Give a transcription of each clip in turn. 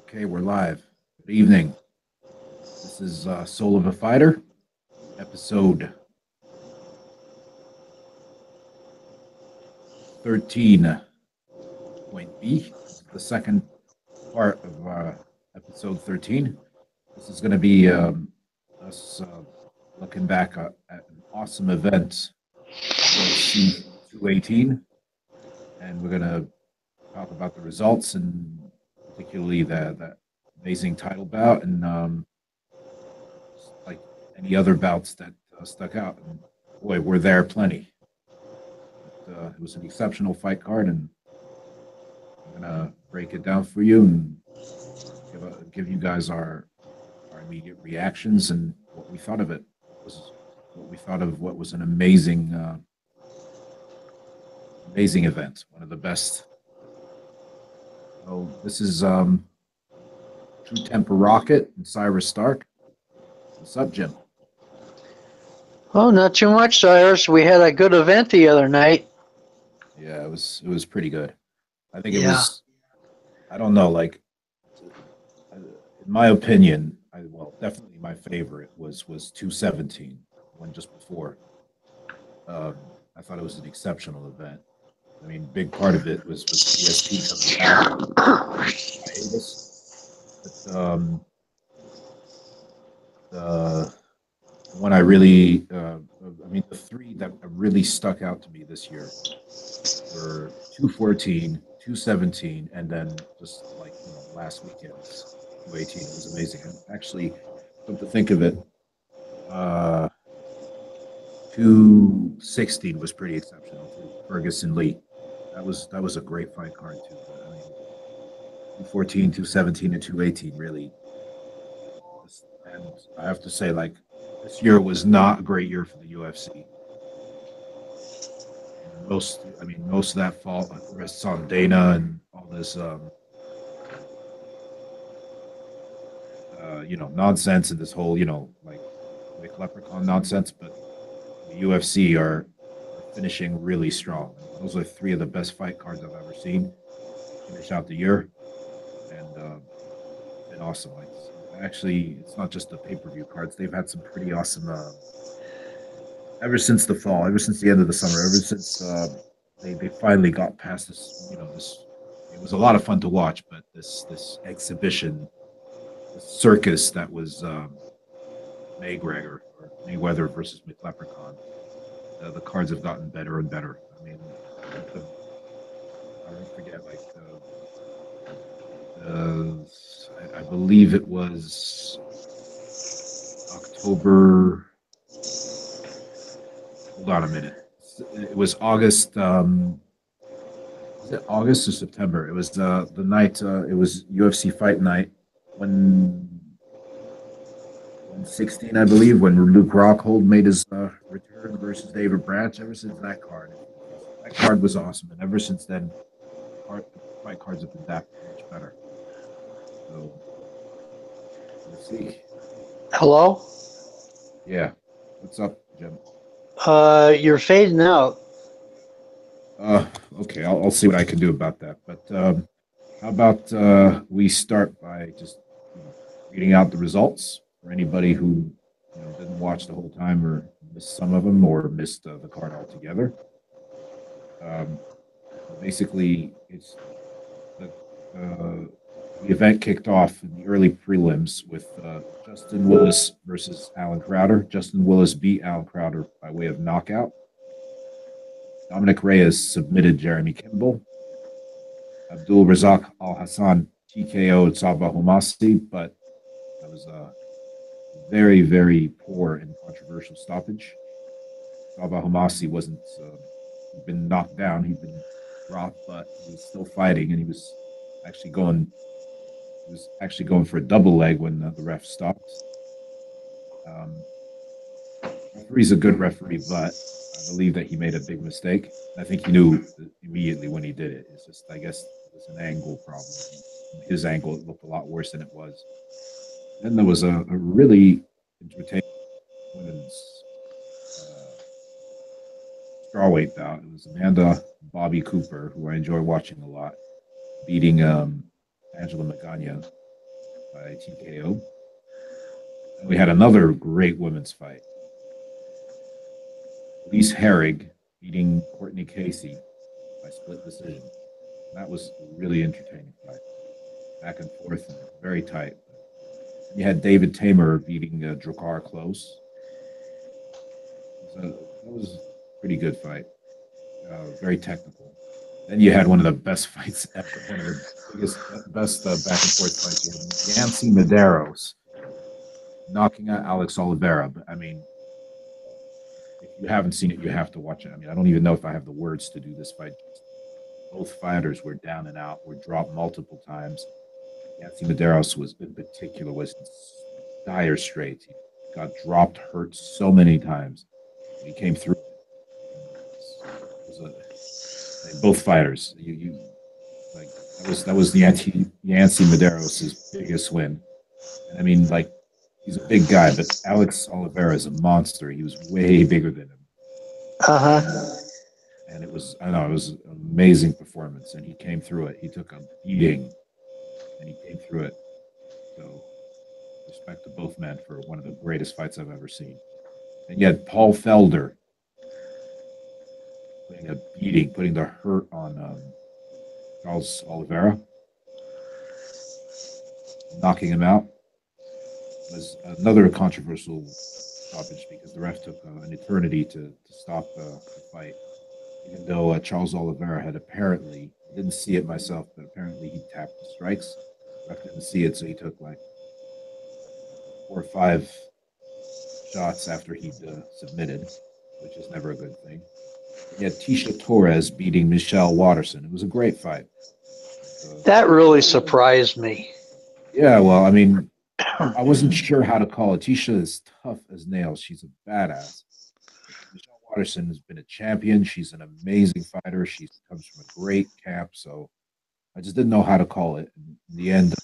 Okay, we're live. Good evening. This is Soul of a Fighter, episode 13.B. This is the second part of episode 13. This is going to be us looking back at an awesome event, UFC 218, and we're going to talk about the results and particularly that amazing title bout and like any other bouts that stuck out. And boy, were there plenty. It was an exceptional fight card, and I'm gonna break it down for you and give you guys our immediate reactions and what we thought of it. What we thought of what was an amazing event, one of the best. So this is True Temper Rocket and Cyrus Stark. What's up, Jim? Oh, not too much, Cyrus. We had a good event the other night. Yeah, it was pretty good. I think it Yeah. was. I don't know, like in my opinion, well, definitely my favorite was 217, one just before. Um, I thought it was an exceptional event. I mean, big part of it was PSP coming back from hiatus. But the one I mean, the three that really stuck out to me this year were 214, 217, and then just like, last weekend's 218. It was amazing. And actually, come to think of it, uh, 216 was pretty exceptional too. Ferguson Lee. That was a great fight card too. But, I mean, 214, 217, and 218 really. And I have to say, like, this year was not a great year for the UFC. Most of that fault rests on Dana and all this, nonsense and this whole, like leprechaun nonsense. But the UFC are finishing really strong. Those are three of the best fight cards I've ever seen. Finish out the year, and been awesome. Like, actually, it's not just the pay per view cards. They've had some pretty awesome. Ever since the fall, ever since the end of the summer, ever since they finally got past this. This it was a lot of fun to watch, but this exhibition, this circus that was Mayweather versus McLeprechaun. The cards have gotten better and better. I mean, I don't forget, like I believe it was October. Hold on a minute. It was August. Was it August or September? It was the night. It was UFC fight night when 16, I believe, when Luke Rockhold made his return versus David Branch. Ever since that card was awesome, and ever since then, fight cards have been that much better. So let's see. Hello? Yeah, what's up, Jim? You're fading out. Uh, okay, I'll see what I can do about that. But how about we start by just reading out the results for anybody who didn't watch the whole time or missed some of them or missed the card altogether. Um, Basically, it's the event kicked off in the early prelims with Justin Willis versus Alan Crowder. Justin Willis beat Alan Crowder by way of knockout. Dominic Reyes submitted Jeremy Kimball. Abdul Razak Al Hassan TKO'd Sabah Homasi, but that was a very, very poor and controversial stoppage. Sabah Homasi wasn't, he'd been knocked down, he'd been dropped, but he was still fighting, and actually going, he was actually going for a double leg when the ref stopped. Um, Referee's a good referee, but I believe that he made a big mistake. I think he knew immediately when he did it. It's just, I guess, it was an angle problem. From his angle, it looked a lot worse than it was. Then there was a really entertaining women's strawweight bout. It was Amanda Bobby Cooper, who I enjoy watching a lot, beating Angela Magana. by TKO. And we had another great women's fight. Elise Herrig beating Courtney Casey by split decision. That was a really entertaining fight. Back and forth and very tight. You had David Tamer beating Drakkar Close. That was a pretty good fight. Very technical. Then you had one of the best fights ever, one of the best back and forth fights. You had Yancy Medeiros knocking out Alex Oliveira. But I mean, if you haven't seen it, you have to watch it. I mean, I don't even know if I have the words to do this fight. Both fighters were down and out, were dropped multiple times. Yancy Medeiros was, in particular, was in dire straits. He got dropped, hurt so many times. He came through. Both fighters, you like that was the Yancy Medeiros' biggest win. And I mean, like, he's a big guy, but Alex Oliveira is a monster. He was way bigger than him. And it was, I don't know, it was an amazing performance. And he came through it. He took a beating, and he came through it. So, respect to both men for one of the greatest fights I've ever seen. And yet, Paul Felder putting a beating, putting the hurt on Charles Oliveira, knocking him out. Was another controversial stoppage because the ref took an eternity to stop the fight. Even though Charles Oliveira had apparently, I didn't see it myself, but apparently he tapped the strikes. The ref didn't see it, so he took like 4 or 5 shots after he'd submitted, which is never a good thing. You had Tecia Torres beating Michelle Waterson. It was a great fight. That really surprised me. Yeah, well, I mean, I wasn't sure how to call it. Tecia is tough as nails. She's a badass. Michelle Waterson has been a champion. She's an amazing fighter. She comes from a great camp. So I just didn't know how to call it. In the end,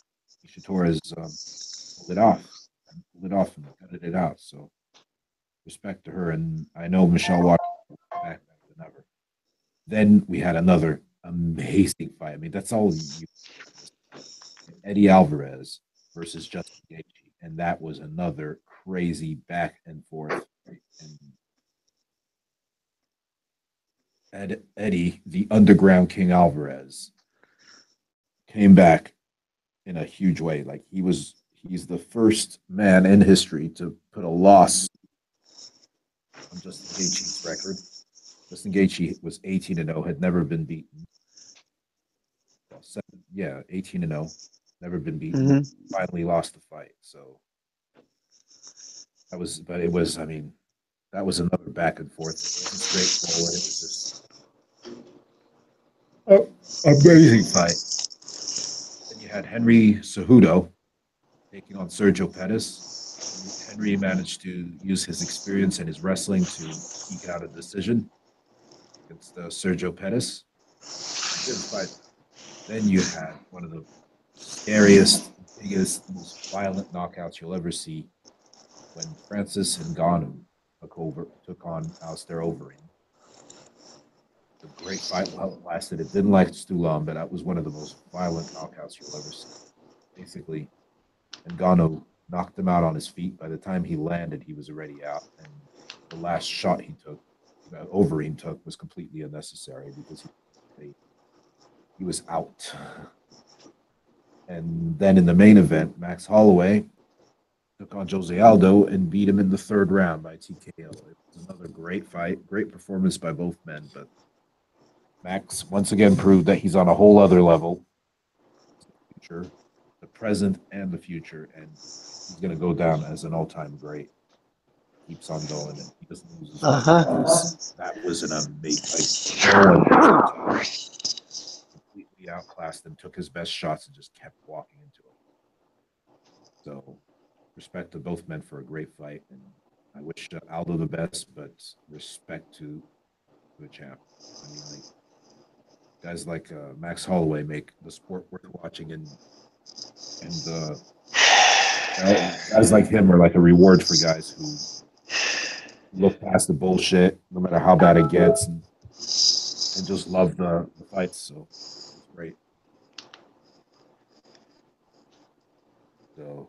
Tecia Torres pulled it off and gutted it out. So respect to her. And I know Michelle Waterson back than ever. Then we had another amazing fight. I mean, that's all you. Eddie Alvarez versus Justin Gaethje, and that was another crazy back and forth. And Eddie, the Underground King Alvarez, came back in a huge way. Like he's the first man in history to put a loss on Justin Gaethje's record. Justin Gaethje was 18-0, had never been beaten. 18-0, never been beaten. Mm-hmm. Finally lost the fight. So that was, but it was, I mean, that was another back and forth. It wasn't straightforward. It was just an amazing fight. Then you had Henry Cejudo taking on Sergio Pettis. Henry managed to use his experience and his wrestling to eke out a decision against Sergio Pettis. Good fight. Then you had one of the scariest, biggest, most violent knockouts you'll ever see when Francis Ngannou took on Alistair Overeem. A great fight while it lasted. It didn't last too long, but that was one of the most violent knockouts you'll ever see. Basically, Ngannou knocked him out on his feet. By the time he landed, he was already out. And the last shot he took, that Overeem took, was completely unnecessary because he was out. And then in the main event, Max Holloway took on Jose Aldo and beat him in the 3rd round by TKO. It was another great fight, great performance by both men. But Max once again proved that he's on a whole other level. The present and the future, and he's going to go down as an all-time great. Keeps on going, and he doesn't lose his focus. That was an amazing fight. Completely outclassed him, took his best shots, and just kept walking into him. So, respect to both men for a great fight, and I wish Aldo the best, but respect to the champ. I mean, like, guys like Max Holloway make the sport worth watching, and guys like him are like a reward for guys who look past the bullshit, no matter how bad it gets, and just love the fights. So it's great. So,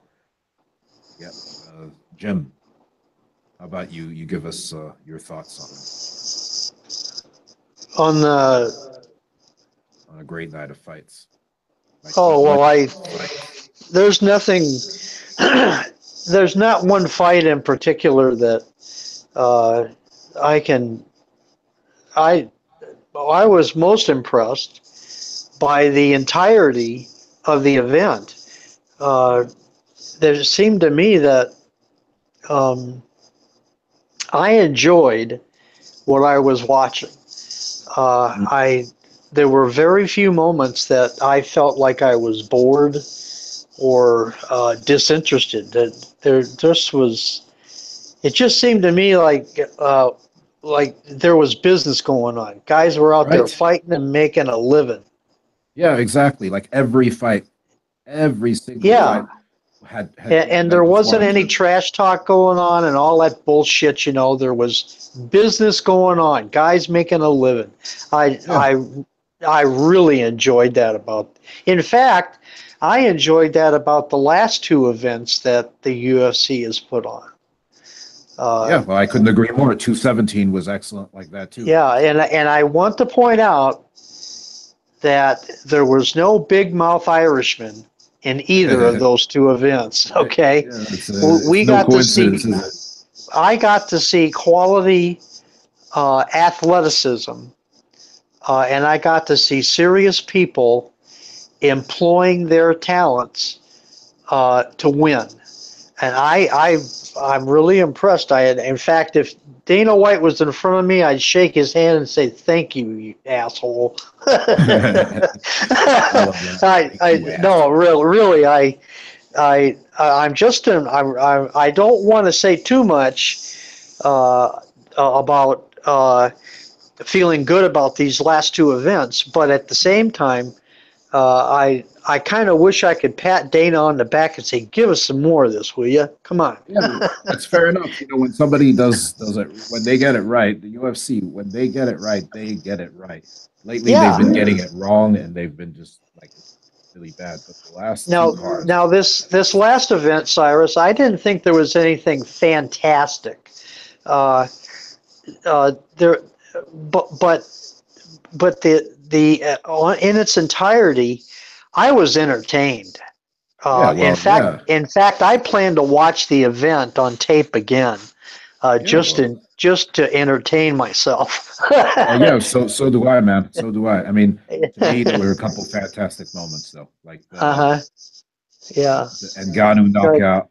yeah. Jim, how about you? You give us your thoughts On the on a great night of fights. Like oh well, what I fight? there's nothing. There's not one fight in particular that uh, I can. I I was most impressed by the entirety of the event. Uh, there seemed to me that um, I enjoyed what I was watching. Mm. I There were very few moments that I felt like I was bored or disinterested. That there just was. It just seemed to me like there was business going on. Guys were out there Right? fighting and making a living. Yeah, exactly. Like every fight, every single Yeah, fight had and that there was wasn't any warranted. trash talk going on and all that bullshit. There was business going on. Guys making a living. I Yeah, I I really enjoyed that about. In fact, I enjoyed that about the last two events that the UFC has put on. yeah. Uh, Well, I couldn't agree more. 217 was excellent like that too. yeah, and I want to point out that there was no big mouth Irishman in either of Yeah, those two events. Okay, it's we no got to coincidence, see. is it? I got to see quality athleticism, and I got to see serious people employing their talents to win. And I'm really impressed. In fact, if Dana White was in front of me, I'd shake his hand and say, "Thank you, you asshole." I love that. Thank you, No, asshole. really, I'm just I don't want to say too much about feeling good about these last two events, but at the same time, I kind of wish I could pat Dana on the back and say, "Give us some more of this, will you? Come on." Yeah, that's fair enough. When somebody does it, when they get it right, the UFC, when they get it right, they get it right. Lately, they've Yeah. been getting it wrong, and they've been just like really bad. But the last two cards, Now this last event, Cyrus, I didn't think there was anything fantastic. Uh, there, but in its entirety, I was entertained. yeah, well, yeah, In fact, I plan to watch the event on tape again, yeah, well, just to entertain myself. yeah. So do I, man. So do I. I mean, to me, there were a couple fantastic moments though, like Uh-huh. Yeah. the Ngannou Good. knockout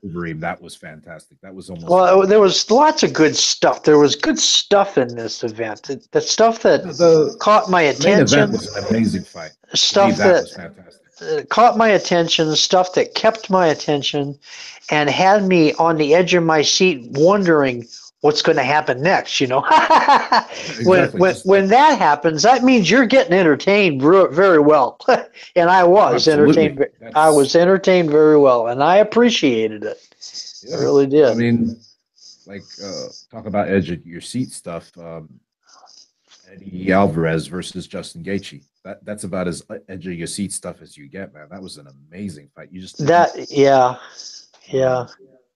over him. That was fantastic. That was almost like Well, there was lots of good stuff. There was good stuff in this event. The stuff that the caught my the main event attention, was an amazing fight. To me, stuff that that was fantastic. caught my attention, stuff that kept my attention, and had me on the edge of my seat wondering what's going to happen next. Exactly. Just When like that happens, that means you're getting entertained very well, and oh, absolutely. I That's was entertained very well, and I appreciated it. I yeah. really I did. mean, like talk about edge of your seat stuff. Eddie Alvarez versus Justin Gaethje. That's about as edge of your seat stuff as you get, man. That was an amazing fight. You just didn't. Yeah, Um, yeah.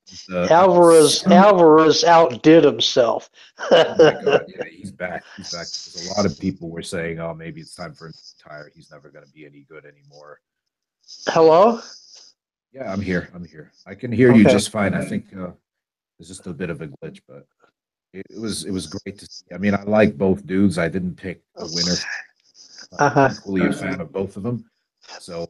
it was so. Alvarez outdid himself. Oh my God, yeah, he's back. He's back because a lot of people were saying, "Oh, maybe it's time for him to retire. He's never going to be any good anymore." Um, Hello? yeah, I'm here. I'm here. I can hear you Okay. just fine. I think there's just a bit of a glitch, but it was great to see. I mean, I like both dudes. I didn't pick a winner. I'm Uh-huh. equally a fan of both of them. So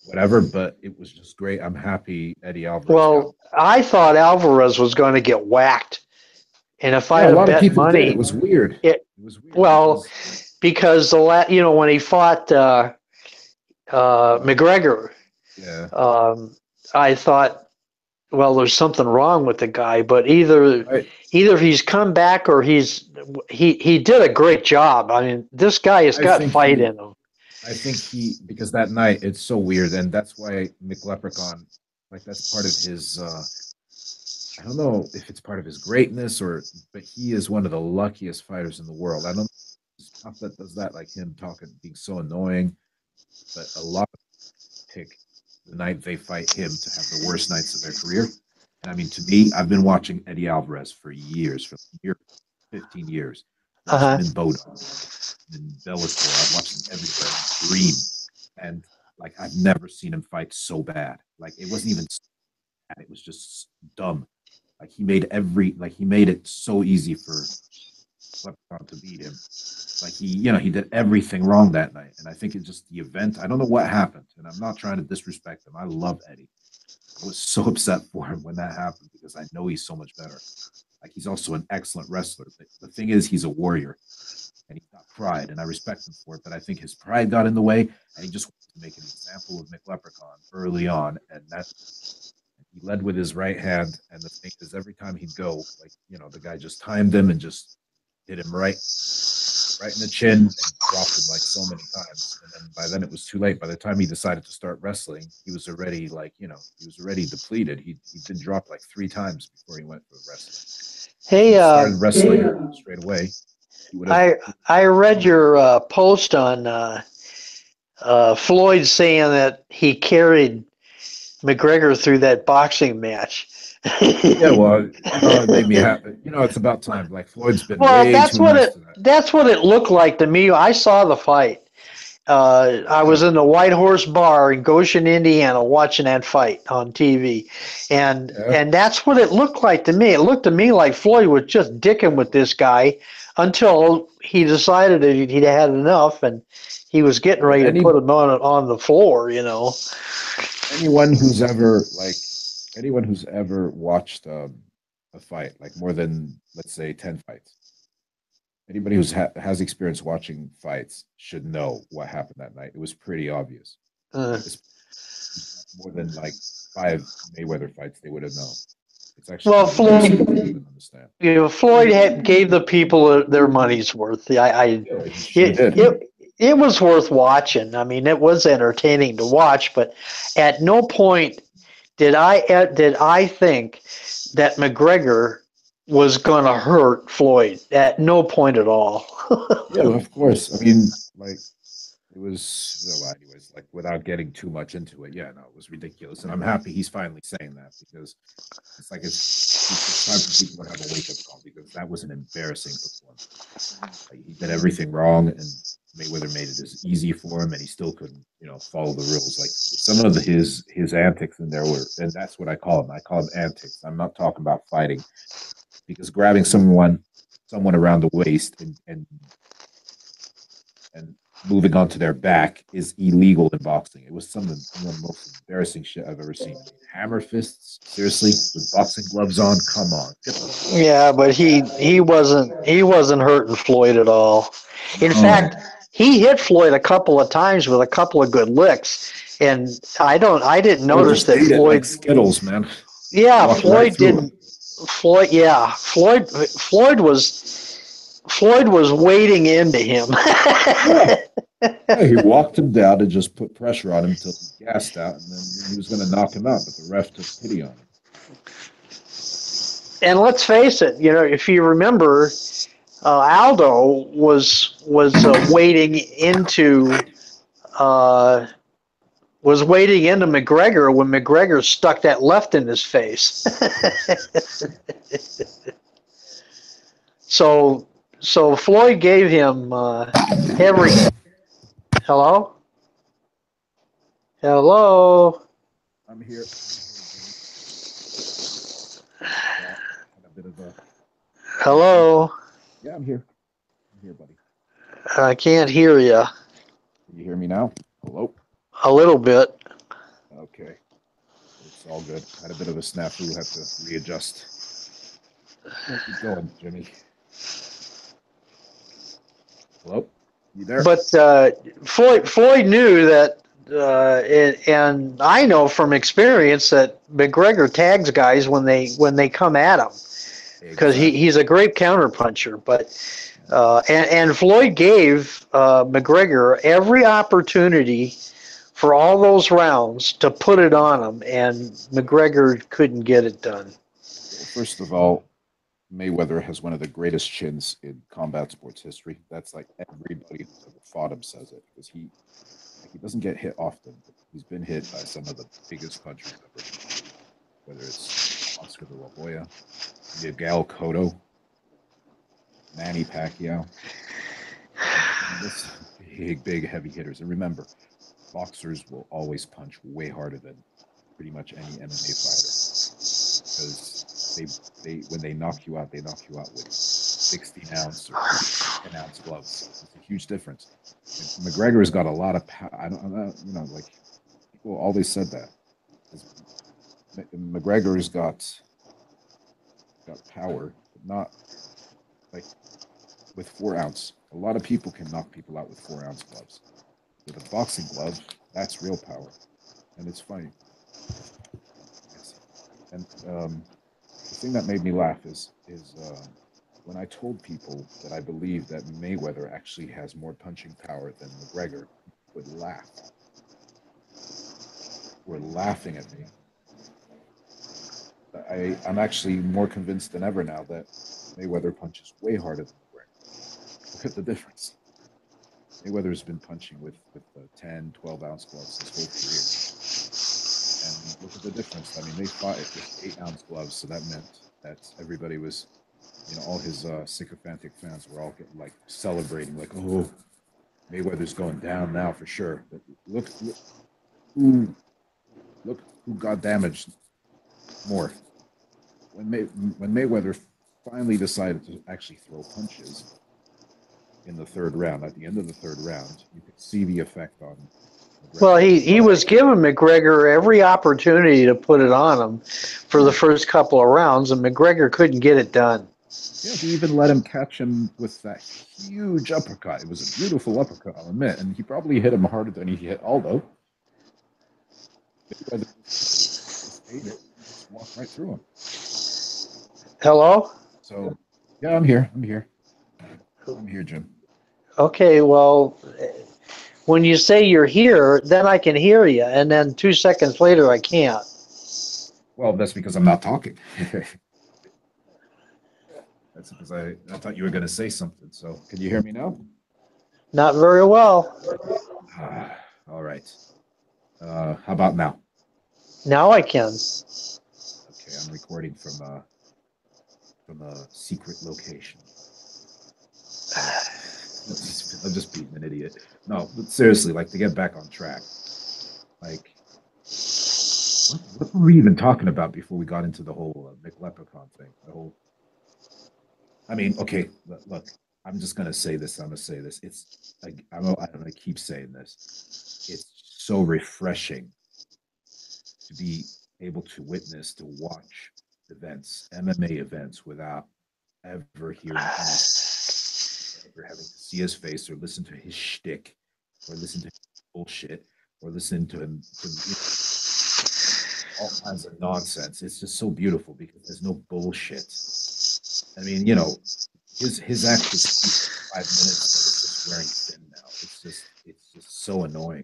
whatever, but it was just great. I'm happy Eddie Alvarez got. Well, I thought Alvarez was going to get whacked, and if Yeah, I'd a have lot of bet people did. It money, was weird. it It was weird well because because when he fought McGregor, yeah, um, I thought, well, there's something wrong with the guy. But right. either he's come back or he did a great job. I mean, this guy has I got think fight he in him. I think he because that night it's so weird, and that's why McLeprechaun, like that's part of his. I don't know if it's part of his greatness or, but he is one of the luckiest fighters in the world. I don't know stuff that does that, like him talking, being so annoying, but a lot of pick. the night they fight him to have the worst nights of their career. And I mean, to me, I've been watching Eddie Alvarez for years, for 15 years. Watched him Uh-huh. in Bodog, in Bellator. I've watched him everywhere. Dream, and like I've never seen him fight so bad. Like it wasn't even bad; it was just dumb. Like he made it so easy for Leprechaun to beat him. Like he did everything wrong that night. And I think it's just the event. I don't know what happened, and I'm not trying to disrespect him. I love Eddie. I was so upset for him when that happened because I know he's so much better. Like he's also an excellent wrestler. The thing is, he's a warrior, and he's got pride, and I respect him for it. But I think his pride got in the way, and he just wanted to make an example of McLeprechaun early on, and that he led with his right hand. And the thing is, every time he'd go, like the guy just timed him and just hit him right in the chin and dropped him like so many times. And then by then it was too late. By the time he decided to start wrestling, he was already he was already depleted. He did drop like 3 times before he went for wrestling. If Hey, he started wrestling straight away, he would have. I read your post on Floyd saying that he carried McGregor through that boxing match. Yeah, well, it made me happy. It's about time. Like Floyd's been Well, way too nice to that. that's what it looked like to me. I saw the fight. I Yeah, was in the White Horse Bar in Goshen, Indiana, watching that fight on TV, and yeah. and that's what it looked like to me. It looked to me like Floyd was just dicking with this guy until he decided that he'd had enough, and he was getting Well, ready to put him on the floor. anyone who's ever like anyone who's ever watched a fight, like more than let's say 10 fights, anybody has experience watching fights should know what happened that night. It was pretty obvious. Uh, It's more than like 5 Mayweather fights, they would have known. It's actually well, kind of embarrassing Floyd, to even understand. Floyd gave the people their money's worth. Yeah, he sure It, did. it it was worth watching. I mean, it was entertaining to watch, but at no point did I think that McGregor was going to hurt Floyd. At no point at all. Yeah, of course. I mean, like it was, well, anyways, like without getting too much into it, yeah, no, it was ridiculous. And I'm happy he's finally saying that because it's like it's time for people to have a wake up call because that was an embarrassing performance. Like, he did everything wrong, and Mayweather made it as easy for him, and he still couldn't, follow the rules. Like some of his antics in there were, and that's what I call them. I call them antics. I'm not talking about fighting because grabbing someone around the waist and moving onto their back is illegal in boxing. It was some of the most embarrassing shit I've ever seen. I mean, hammer fists, seriously, with boxing gloves on. Come on, get the fuck Yeah, but he wasn't hurting Floyd at all. In fact, no. he hit Floyd a couple of times with a couple of good licks, and I didn't Floyd notice just that ate it like Floyd. Skittles, man. Yeah, Walked right Floyd through him. didn't. Floyd was wading into him. Yeah. Yeah, he walked him down and just put pressure on him until he gassed out, and then he was going to knock him out, but the ref took pity on him. And let's face it, if you remember, Aldo was uh, wading into McGregor when McGregor stuck that left in his face. So Floyd gave him every. Hello, hello. I'm here. Yeah, had a bit of a connection. Hello. Yeah, I'm here. I'm here, buddy. I can't hear you. Can you hear me now? Hello. A little bit. Okay, it's all good. Had a bit of a snafu. Had to readjust. Keep going, Jimmy. Hello. You there? But Floyd knew that, and I know from experience that McGregor tags guys when they come at him because Exactly. he's a great counterpuncher. But and Floyd gave McGregor every opportunity for all those rounds to put it on him, and McGregor couldn't get it done. Well, first of all, Mayweather has one of the greatest chins in combat sports history. That's like everybody who's ever fought him says it because he doesn't get hit often. He's been hit by some of the biggest punchers ever, whether it's Oscar de la Hoya, Miguel Cotto, Manny Pacquiao. This big heavy hitters. And remember, boxers will always punch way harder than pretty much any MMA fighter because they when they knock you out, they knock you out with 16-ounce or 10-ounce gloves. It's a huge difference. And McGregor's got a lot of power. I don't, you know, like people always said that. McGregor's got power, but not like with 4-ounce. A lot of people can knock people out with 4-ounce gloves. With a boxing glove, that's real power, and it's funny. And the thing that made me laugh is when I told people that I believe that Mayweather actually has more punching power than McGregor, would laugh. Were laughing at me. I'm actually more convinced than ever now that Mayweather punches way harder than McGregor. Look at the difference. Mayweather's been punching with 10, 12-ounce gloves his whole career. And look at the difference. I mean, they fought with 8-ounce gloves, so that meant that everybody was, you know, all his sycophantic fans were all getting, like, celebrating, like, oh, Mayweather's going down now for sure. But look who got damaged more. When Mayweather finally decided to actually throw punches in the third round, at the end of the third round, you could see the effect on McGregor. Well, he was giving McGregor every opportunity to put it on him for the first couple of rounds, and McGregor couldn't get it done. Yeah, he even let him catch him with that huge uppercut. It was a beautiful uppercut, I'll admit, and he probably hit him harder than he hit Aldo. Just walked right through him. Hello? So, yeah, I'm here, Jim. Okay, well, when you say you're here, then I can hear you, and then 2 seconds later I can't. Well, that's because I'm not talking. That's because I thought you were going to say something. So, can you hear me now? Not very well. All right. How about now? Now I can. Okay, I'm recording from a secret location. I'm just being an idiot. No, but seriously, like, to get back on track, like, what were we even talking about before we got into the whole McLeprechaun thing? I mean, okay, look, I'm just gonna say this. I'm gonna say this. It's like I'm gonna keep saying this. It's so refreshing to be able to witness, to watch events, MMA events, without ever hearing anything, ever having to see his face or listen to his shtick, or listen to his bullshit, or listen to him all kinds of nonsense. It's just so beautiful because there's no bullshit. I mean, you know, his act was 5 minutes, but it's just wearing thin now. It's just so annoying,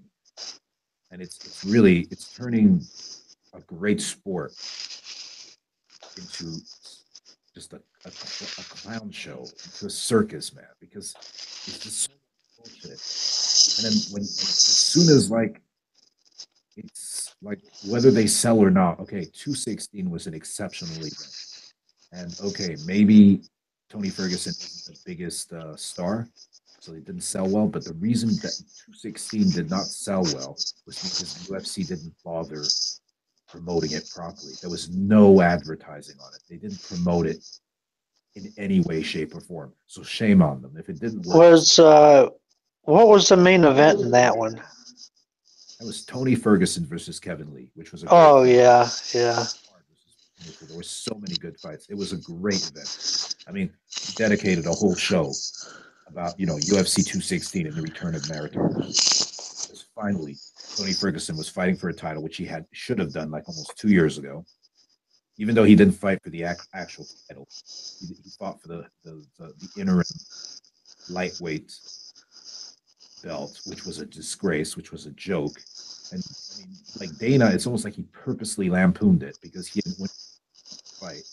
and it's really turning a great sport into just a clown show, into a circus, man, because it's just so bullshit. And then as soon as, like, it's like, whether they sell or not, okay, 216 was an exceptional event. And okay, maybe Tony Ferguson isn't the biggest star, so it didn't sell well. But the reason that 216 did not sell well was because the UFC didn't bother promoting it properly. There was no advertising on it. They didn't promote it in any way, shape, or form. So shame on them. If it didn't work, What was the main event in that one? That was Tony Ferguson versus Kevin Lee, which was a great yeah. There were so many good fights. It was a great event. I mean, he dedicated a whole show about, you know, UFC 216 and the return of Meritor. Because finally, Tony Ferguson was fighting for a title, which he should have done like almost 2 years ago. Even though he didn't fight for the actual title, he fought for the interim lightweight belt, which was a disgrace, which was a joke. And I mean, like, Dana, it's almost like he purposely lampooned it because he didn't win the fight.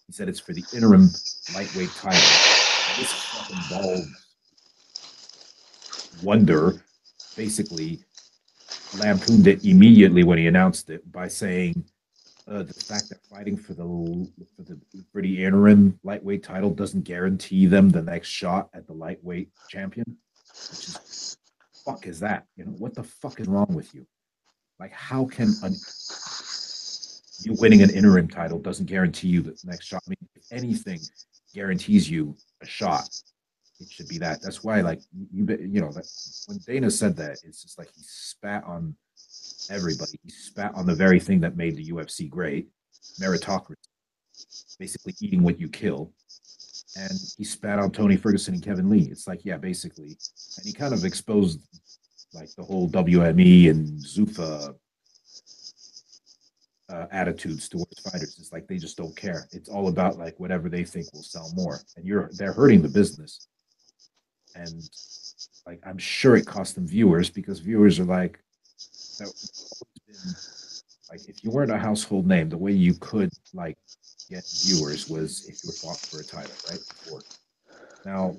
He said it's for the interim lightweight title. And this fucking bald wonder basically lampooned it immediately when he announced it by saying the fact that fighting for the interim lightweight title doesn't guarantee them the next shot at the lightweight champion, which is fuck is that? You know what the fuck is wrong with you? Like, how can you winning an interim title doesn't guarantee you the next shot? I mean, if anything guarantees you a shot, it should be that. That's why, like you know, that when Dana said that, it's just like he spat on everybody. He spat on the very thing that made the UFC great, meritocracy, basically eating what you kill. And he spat on Tony Ferguson and Kevin Lee. It's like, yeah, basically, and he kind of exposed like the whole WME and Zuffa attitudes towards fighters. It's like they just don't care. It's all about like whatever they think will sell more, and they're hurting the business. And like I'm sure it cost them viewers because viewers are like, that been, like if you weren't a household name, the way you could like get viewers was if you were fought for a title, right? Before now,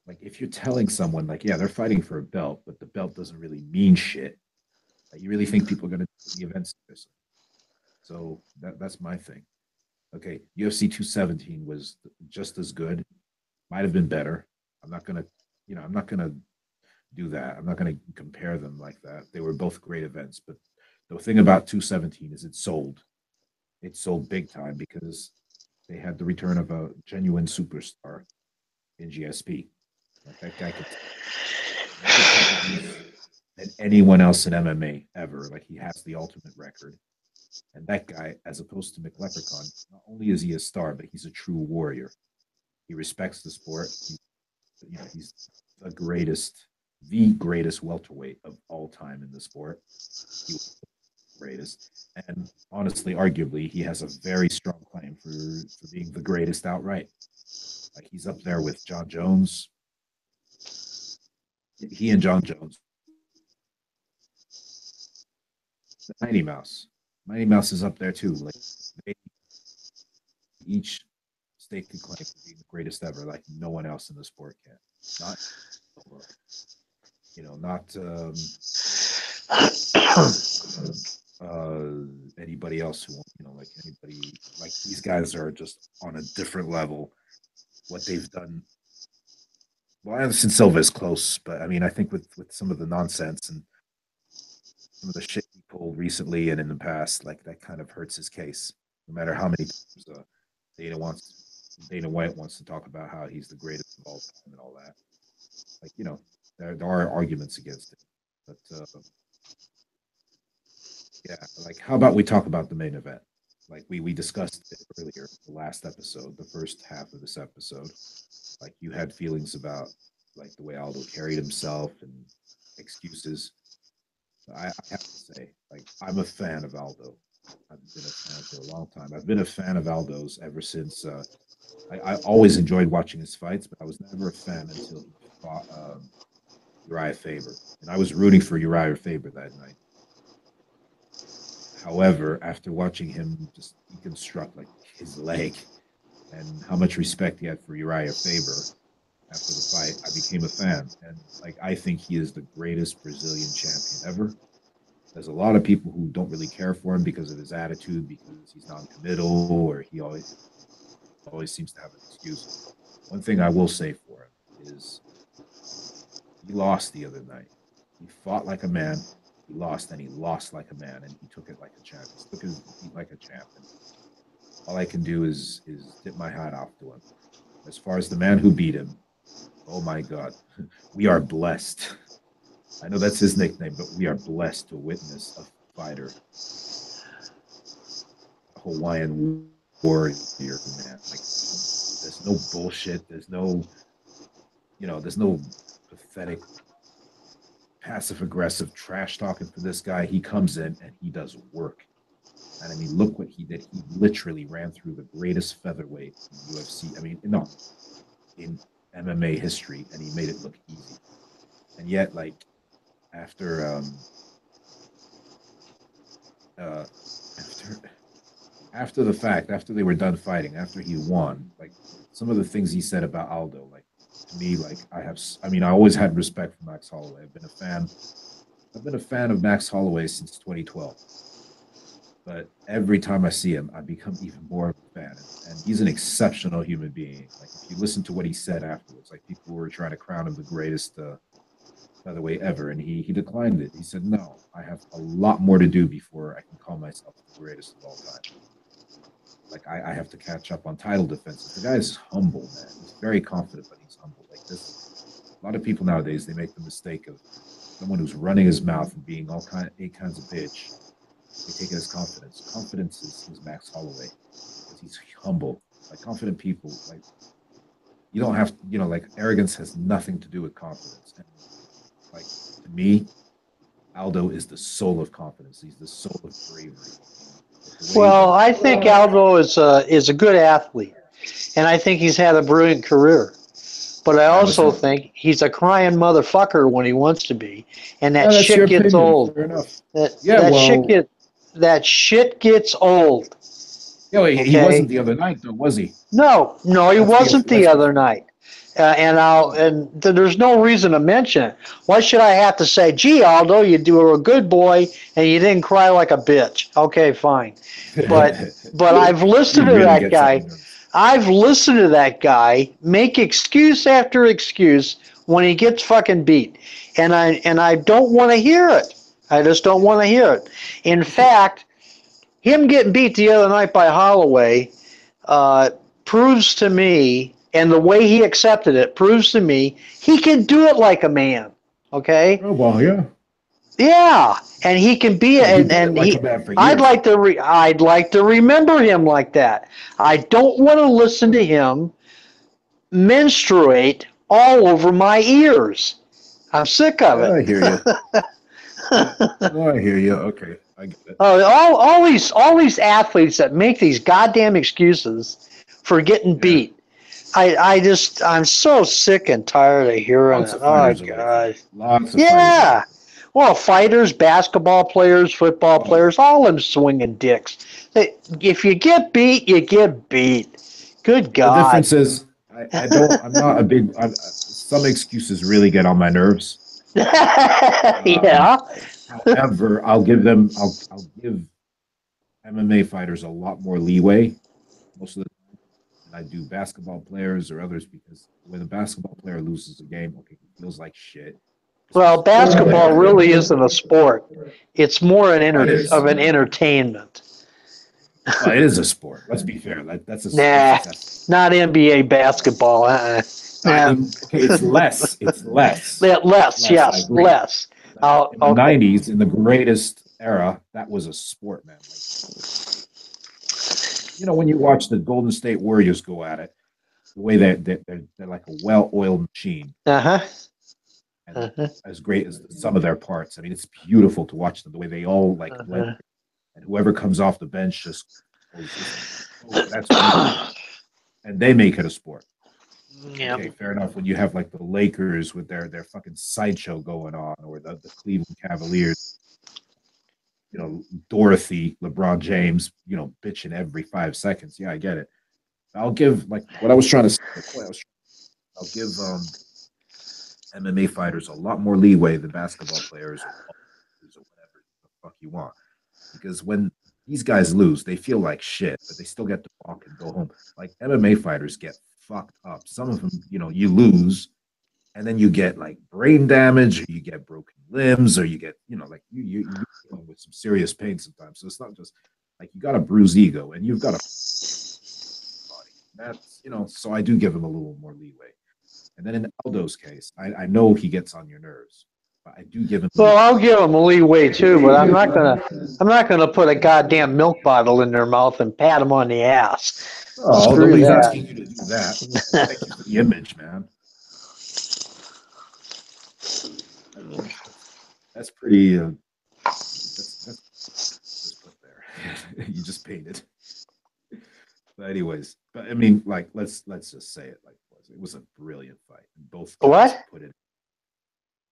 like if you're telling someone like, yeah, they're fighting for a belt, but the belt doesn't really mean shit. Like, you really think people are going to do the events? So that's my thing. Okay, UFC 217 was just as good, might have been better. I'm not gonna, I'm not gonna do that. I'm not gonna compare them like that. They were both great events, but the thing about 217 is it sold. It sold big time because they had the return of a genuine superstar in GSP. Like that guy could than anyone else in MMA ever. Like he has the ultimate record. And that guy, as opposed to McLeprechaun, not only is he a star, but he's a true warrior. He respects the sport. He's the greatest welterweight of all time in the sport. He was the greatest, and honestly, arguably, he has a very strong claim for being the greatest outright. Like he's up there with John Jones. He and John Jones. Mighty Mouse. Mighty Mouse is up there too. Like they each stake a claim for being the greatest ever, like no one else in the sport can. Not, not anybody else who, like anybody, like these guys are just on a different level. What they've done. Well, Anderson Silva is close, but I mean, I think with some of the nonsense and some of the shit he pulled recently and in the past, like that kind of hurts his case. No matter how many times Dana White wants to talk about how he's the greatest of all time and all that. Like, there are arguments against it, but yeah, like how about we talk about the main event? Like we discussed it earlier, the last episode, the first half of this episode. Like you had feelings about like the way Aldo carried himself and excuses. I have to say, like, I'm a fan of Aldo. I've been a fan for a long time. I've been a fan of Aldo's ever since. I always enjoyed watching his fights, but I was never a fan until he fought Uriah Faber, and I was rooting for Uriah Faber that night. However, after watching him just deconstruct like his leg and how much respect he had for Uriah Faber after the fight, I became a fan. And like I think he is the greatest Brazilian champion ever. There's a lot of people who don't really care for him because of his attitude, because he's non-committal, or he always seems to have an excuse. One thing I will say for him is he lost the other night. He fought like a man. He lost, and he lost like a man, and he took it like a champ. He took his defeat like a champ. And all I can do is tip my hat off to him. As far as the man who beat him, oh my God, we are blessed. I know that's his nickname, but we are blessed to witness a fighter, a Hawaiian warrior, man. Like, there's no bullshit. There's no pathetic, passive aggressive trash talking for this guy. He comes in and he does work. And I mean, look what he did. He literally ran through the greatest featherweight in UFC. I mean, no, in MMA history, and he made it look easy. And yet, like, after after the fact, after they were done fighting, after he won, like some of the things he said about Aldo, like to me, like I always had respect for Max Holloway. I've been a fan I've been a fan of Max Holloway since 2012, but every time I see him, I become even more of a fan. And he's an exceptional human being. Like if you listen to what he said afterwards, like people were trying to crown him the greatest featherweight ever, and he declined it. He said, "No, I have a lot more to do before I can call myself the greatest of all time. Like I have to catch up on title defenses." The guy is humble, man. He's very confident, but he's humble. Like this, a lot of people nowadays they make the mistake of someone who's running his mouth and being eight kinds of bitch. They take it as confidence. Confidence is Max Holloway because he's humble. Like confident people, like you don't have, like arrogance has nothing to do with confidence. And like to me, Aldo is the soul of confidence. He's the soul of bravery. Well, I think Aldo is a good athlete, and I think he's had a brilliant career. But I also think he's a crying motherfucker when he wants to be, and that shit gets old. Fair enough. That shit gets old. Yeah, he wasn't the other night, though, was he? No, he wasn't the other night. And there's no reason to mention it. Why should I have to say, "Gee, Aldo, you were a good boy and you didn't cry like a bitch"? Okay, fine. But I've listened to that guy. I've listened to that guy make excuse after excuse when he gets fucking beat, and I don't want to hear it. I just don't want to hear it. In fact, him getting beat the other night by Holloway proves to me, and the way he accepted it proves to me, he can do it like a man. Okay. Oh well, yeah. Yeah, and he can be, I'd like to remember him like that. I don't want to listen to him menstruate all over my ears. I'm sick of it. I hear you. I hear you. Okay, I get it. All these athletes that make these goddamn excuses for getting beat. I'm so sick and tired of hearing it. Oh God. Lots of fighters. Well, fighters, basketball players, football players, all them swinging dicks. If you get beat, you get beat. Good God. The difference is, I'm not a big. Some excuses really get on my nerves. Yeah. However, I'll give MMA fighters a lot more leeway most of the time than I do basketball players or others, because when a basketball player loses a game, okay, it feels like shit. Well, basketball really isn't a sport. It's more of an entertainment. Well, it is a sport. Let's be fair. That's a not NBA basketball. Okay, it's less. It's less. Yes, less. In the 90s, in the greatest era, that was a sport, man. Like, when you watch the Golden State Warriors go at it, the way they're like a well-oiled machine. As great as the sum of their parts. I mean, it's beautiful to watch them, the way they all blend, and whoever comes off the bench just that's and they make it a sport. Yeah. Okay, fair enough. When you have like the Lakers with their fucking sideshow going on, or the Cleveland Cavaliers, Dorothy, LeBron James, bitching every 5 seconds. Yeah, I get it. I'll give what I was trying to say. I'll give MMA fighters a lot more leeway than basketball players or whatever the fuck you want. Because when these guys lose, they feel like shit, but they still get to walk and go home. Like MMA fighters get fucked up. Some of them, you lose, and then you get like brain damage, or you get broken limbs, or you get, like you're dealing with some serious pain sometimes. So it's not just like you got a bruised ego and you've got a body. That's, so I do give them a little more leeway. And then in Aldo's case, I know he gets on your nerves, but I do give him. Well, I'll give him a leeway too, but I'm not gonna put a goddamn milk bottle in their mouth and pat them on the ass. Oh, nobody's asking you to do that. Thank you for the image, man. That's pretty. That's put there. You just painted. But anyways, I mean, like, let's just say it like it was a brilliant fight. Both what?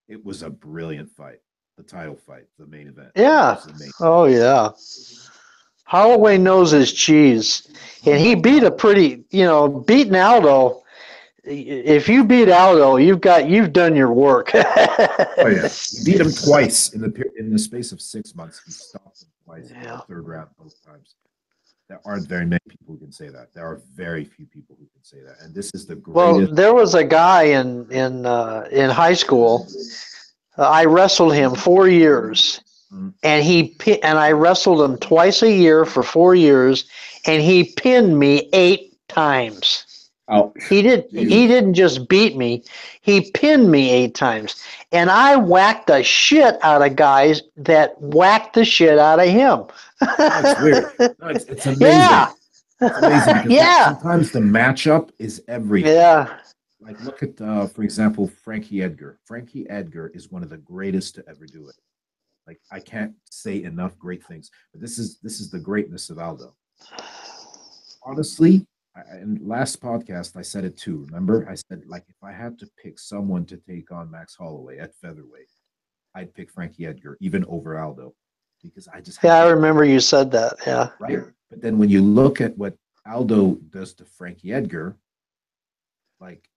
It was a brilliant fight. The title fight, the main event. Yeah. Oh yeah. Holloway knows his cheese, and he beat beating Aldo. if you beat Aldo, you've done your work. Oh yeah, he beat him twice in the space of 6 months. He stopped him twice in Yeah. the third round both times. There aren't very many people who can say that. There are very few people who can say that, and this is the Well, greatest. there was a guy in high school. I wrestled him 4 years, Mm. and I wrestled him twice a year for 4 years, and he pinned me 8 times. Oh, He didn't just beat me, he pinned me 8 times. And I whacked the shit out of guys that whacked the shit out of him. It's weird. No, it's amazing. Yeah. It's amazing because Yeah. sometimes the matchup is everything. Yeah. Like look at, for example, Frankie Edgar. Frankie Edgar is one of the greatest to ever do it. Like I can't say enough great things. But this is the greatness of Aldo. Honestly, in last podcast I said it too. Remember, I said like if I had to pick someone to take on Max Holloway at featherweight, I'd pick Frankie Edgar even over Aldo because I just have Yeah, I this remember you said that. Yeah. right. But then when you look at what Aldo does to Frankie Edgar, like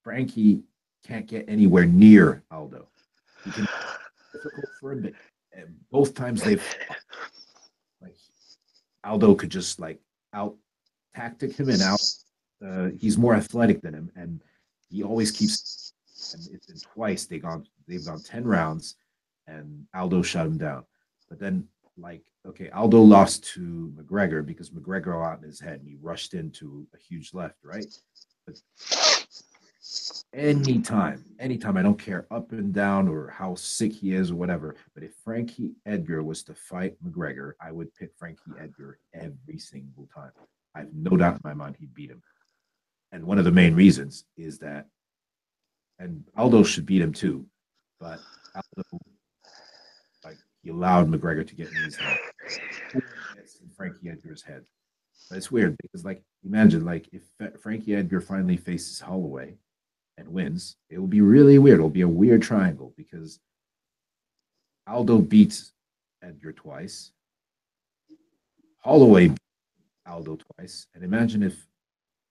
Frankie can't get anywhere near Aldo. He can difficult for him, but both times they've like Aldo could just like out tactic him and out. He's more athletic than him, and he always keeps. And it's been twice they've gone 10 rounds, and Aldo shut him down. But then like okay, Aldo lost to McGregor because McGregor got in his head and he rushed into a huge left, right? But anytime, I don't care up and down or how sick he is or whatever. But if Frankie Edgar was to fight McGregor, I would pick Frankie Edgar every single time. I have no doubt in my mind he'd beat him. And one of the main reasons is that, and Aldo should beat him too, but Aldo, like, he allowed McGregor to get in his head. It's in Frankie Edgar's head. But it's weird because, like, imagine, like, if Frankie Edgar finally faces Holloway and wins, it will be really weird. It'll be a weird triangle because Aldo beats Edgar twice, Holloway beats Aldo twice, and imagine if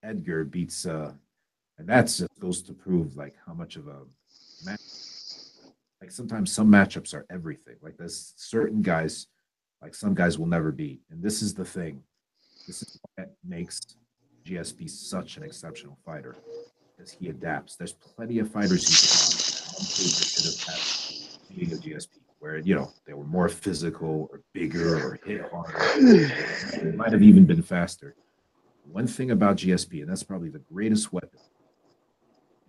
Edgar beats, and that just goes to prove like how much of a match. Like sometimes some matchups are everything. Like there's certain guys, like some guys will never beat, and this is the thing. This is what makes GSP such an exceptional fighter because he adapts. There's plenty of fighters who should have had beating of GSP where they were more physical or bigger or hit harder. It might have even been faster. One thing about GSP, and that's probably the greatest weapon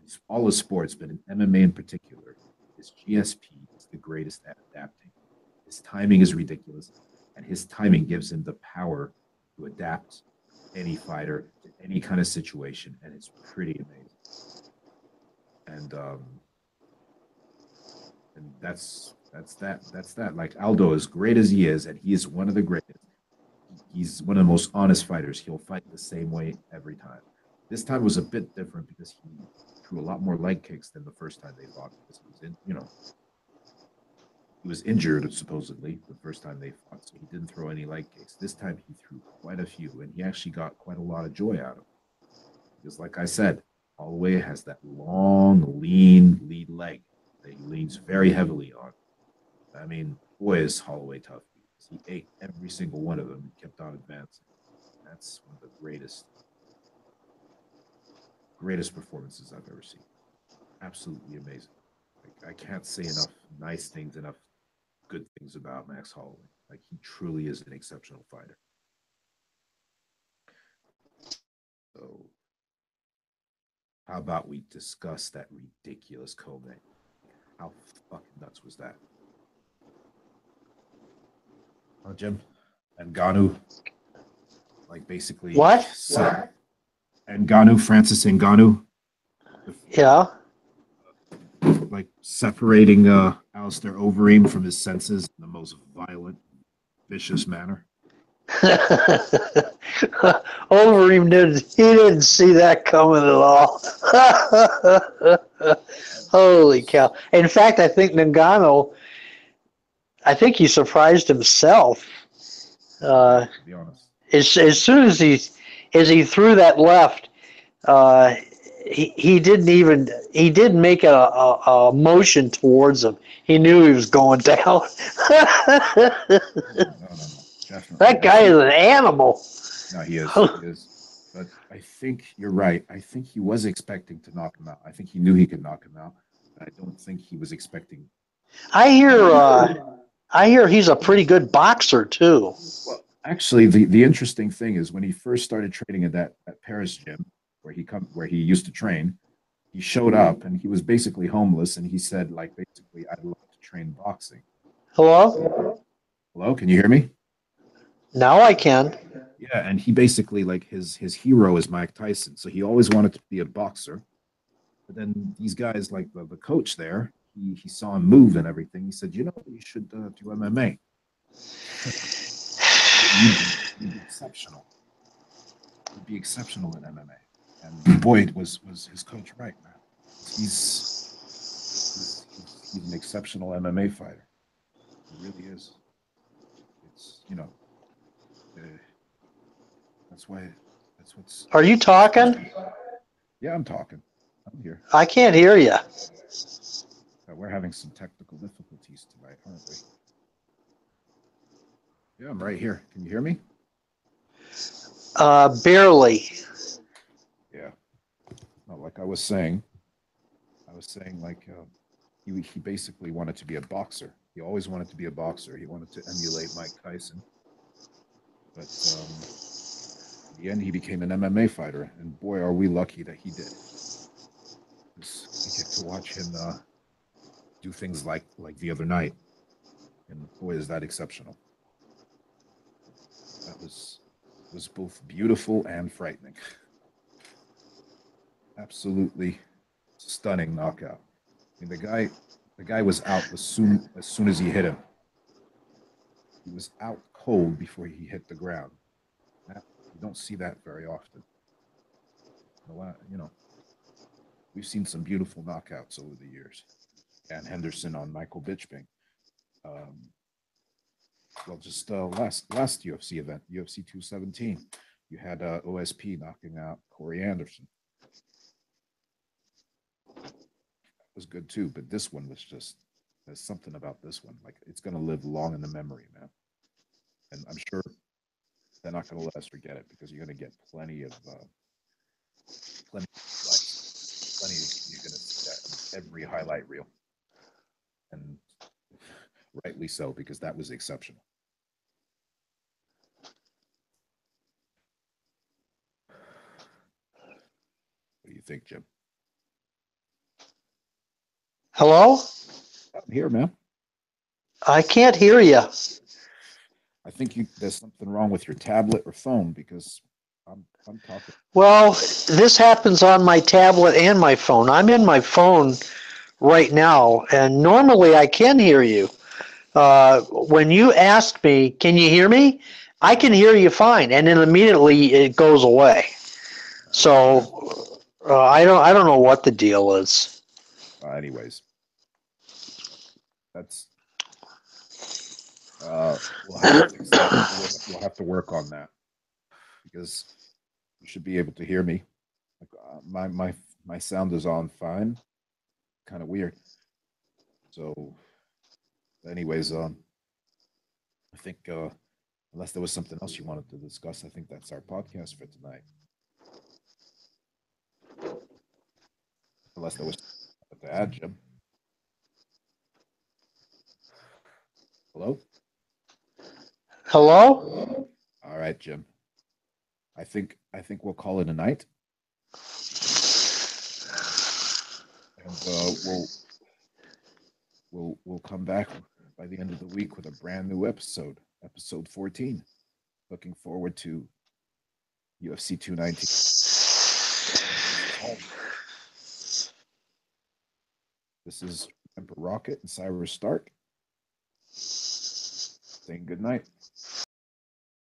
in all of sports, but in MMA in particular, is GSP is the greatest at adapting. His timing is ridiculous, and his timing gives him the power to adapt any fighter to any kind of situation, and it's pretty amazing. And that's that. Like Aldo, as great as he is, and he is one of the greatest. He's one of the most honest fighters. He'll fight the same way every time. This time was a bit different because he threw a lot more leg kicks than the first time they fought because he was he was injured supposedly the first time they fought, so he didn't throw any leg kicks. This time he threw quite a few, and he actually got quite a lot of joy out of it. Because, like I said, Holloway has that long, lean lead leg that he leans very heavily on. I mean, boy, is Holloway tough. He ate every single one of them and kept on advancing. That's one of the greatest performances I've ever seen. Absolutely amazing. Like, I can't say enough nice things, enough good things about Max Holloway. Like he truly is an exceptional fighter. So, how about we discuss that ridiculous co-main? How fucking nuts was that? Jim? Ngannou, like basically What? Ngannou, Francis Ngannou, Yeah. like separating Alistair Overeem from his senses in the most violent, vicious manner. Overeem didn't see that coming at all. Holy cow. In fact, I think Ngannou, he surprised himself. To be honest. As soon as he threw that left, uh, he didn't make a motion towards him. He knew he was going down. No, definitely. That I guy is think an animal. no, he is. He is. But I think you're right. I think he was expecting to knock him out. I think he knew he could knock him out. I don't think he was expecting. I hear I hear he's a pretty good boxer too. Well, actually, the interesting thing is when he first started training at that Paris gym where he used to train, he showed up and he was basically homeless and he said like basically I'd love to train boxing. Hello? Hello, can you hear me? Now I can. Yeah, and he basically like his hero is Mike Tyson, so he always wanted to be a boxer. But then these guys, like the coach there, he saw him move and everything. He said, you know, you should do MMA. You'd be exceptional. You'd be exceptional in MMA. And Boyd was his coach right, man. He's an exceptional MMA fighter. He really is. It's uh, that's why that's what's. Are you talking? Yeah, I'm talking. I'm here. I can't hear you. We're having some technical difficulties tonight, aren't we? Yeah, I'm right here. Can you hear me? Barely. Yeah. No, like I was saying like he basically wanted to be a boxer. He always wanted to be a boxer. He wanted to emulate Mike Tyson, but in the end, he became an MMA fighter. And boy, are we lucky that he did. We get to watch him do things like the other night, and boy, is that exceptional. That was both beautiful and frightening. Absolutely stunning knockout. I mean, the guy was out as soon as he hit him. He was out cold before he hit the ground. That, you don't see that very often. You know, we've seen some beautiful knockouts over the years. And Henderson on Michael Bisping. Um, well, just last UFC event, UFC 217, you had OSP knocking out Corey Anderson. It was good too, but this one was just there's something about this one. Like it's gonna live long in the memory, man. And I'm sure they're not gonna let us forget it because you're gonna get plenty of likes, plenty. You're gonna see that in every highlight reel, and rightly so because that was exceptional. What do you think, Jim? Hello? I'm here, man. I can't hear you. I think there's something wrong with your tablet or phone because I'm talking. Well, this happens on my tablet and my phone. I'm in my phone right now, and normally I can hear you. When you asked me, can you hear me? I can hear you fine, and then immediately it goes away. Okay. So I don't know what the deal is. Anyways, that's we'll have to fix that. We'll have to work on that because you should be able to hear me. Like, my sound is on fine. Kind of weird. So, anyways, I think unless there was something else you wanted to discuss, I think that's our podcast for tonight. Unless there was something to add, Jim. Hello. Hello? All right, Jim. I think we'll call it a night, and we'll come back by the end of the week with a brand new episode 14. Looking forward to UFC 219. This is Emperor Rocket and Cyrus Stark saying good night.